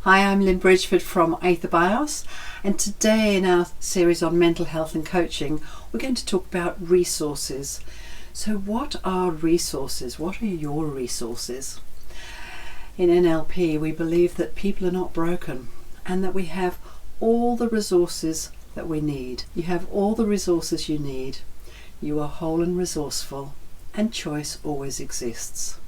Hi, I'm Lynn Bridgeford from Aetherbios, and today in our series on mental health and coaching, we're going to talk about resources. So what are resources? What are your resources? In NLP, we believe that people are not broken and that we have all the resources that we need. You have all the resources you need. You are whole and resourceful, and choice always exists.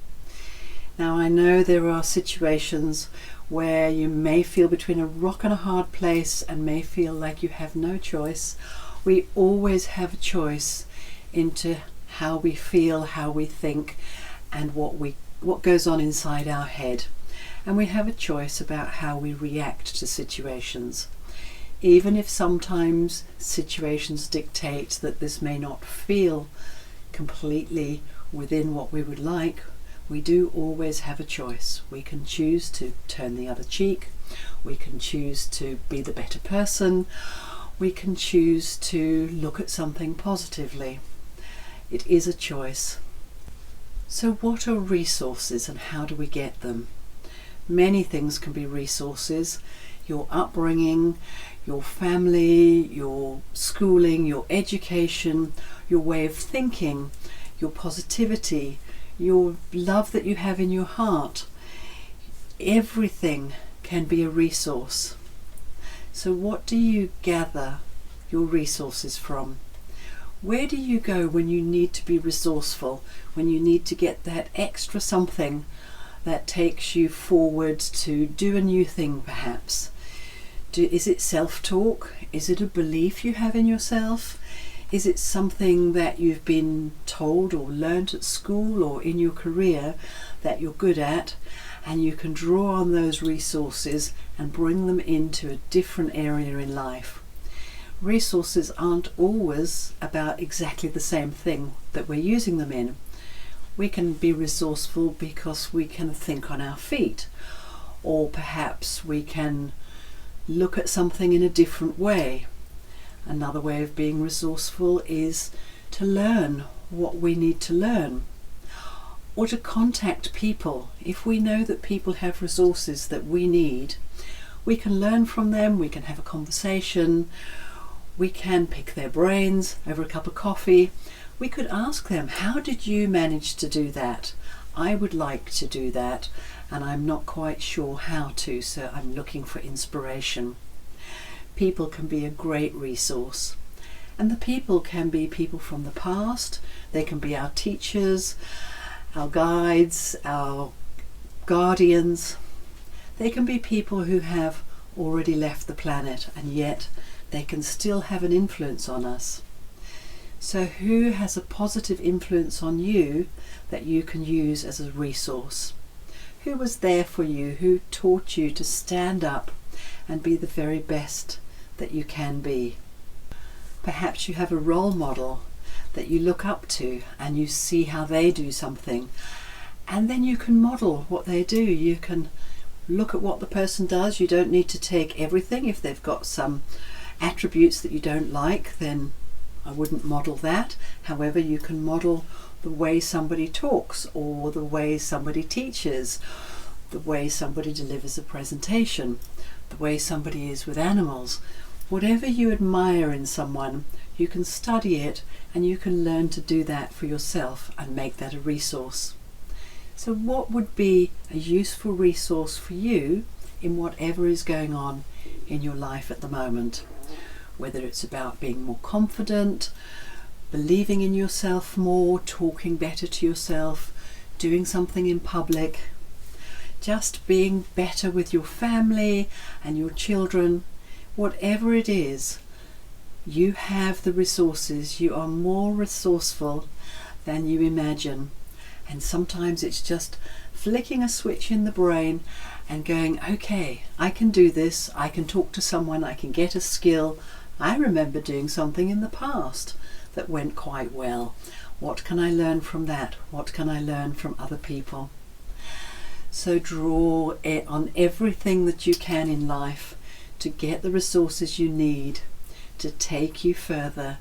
Now, I know there are situations where you may feel between a rock and a hard place and may feel like you have no choice. We always have a choice into how we feel, how we think, and what goes on inside our head. And we have a choice about how we react to situations. Even if sometimes situations dictate that this may not feel completely within what we would like, we do always have a choice. We can choose to turn the other cheek. We can choose to be the better person. We can choose to look at something positively. It is a choice. So what are resources and how do we get them? Many things can be resources. Your upbringing, your family, your schooling, your education, your way of thinking, your positivity, your love that you have in your heart. Everything can be a resource. So what do you gather your resources from? Where do you go when you need to be resourceful, when you need to get that extra something that takes you forward to do a new thing perhaps? Is it self-talk? Is it a belief you have in yourself? Is it something that you've been told or learnt at school or in your career that you're good at, and you can draw on those resources and bring them into a different area in life? Resources aren't always about exactly the same thing that we're using them in. We can be resourceful because we can think on our feet, or perhaps we can look at something in a different way. Another way of being resourceful is to learn what we need to learn, or to contact people. If we know that people have resources that we need, we can learn from them, we can have a conversation, we can pick their brains over a cup of coffee. We could ask them, how did you manage to do that? I would like to do that, and I'm not quite sure how to, so I'm looking for inspiration. People can be a great resource, and the people can be people from the past. They can be our teachers, our guides, our guardians. They can be people who have already left the planet, and yet they can still have an influence on us. So who has a positive influence on you that you can use as a resource? Who was there for you, who taught you to stand up and be the very best that you can be? Perhaps you have a role model that you look up to and you see how they do something, and then you can model what they do. You can look at what the person does. You don't need to take everything. If they've got some attributes that you don't like, then I wouldn't model that. However, you can model the way somebody talks, or the way somebody teaches, the way somebody delivers a presentation, the way somebody is with animals. Whatever you admire in someone, you can study it and you can learn to do that for yourself and make that a resource. So what would be a useful resource for you in whatever is going on in your life at the moment? Whether it's about being more confident, believing in yourself more, talking better to yourself, doing something in public, just being better with your family and your children. Whatever it is, you have the resources. You are more resourceful than you imagine. And sometimes it's just flicking a switch in the brain and going, okay, I can do this, I can talk to someone, I can get a skill. I remember doing something in the past that went quite well. What can I learn from that? What can I learn from other people? So draw on everything that you can in life to get the resources you need to take you further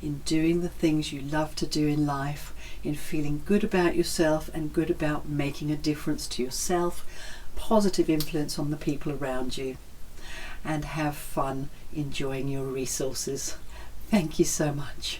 in doing the things you love to do in life, in feeling good about yourself and good about making a difference to yourself, positive influence on the people around you, and have fun enjoying your resources. Thank you so much.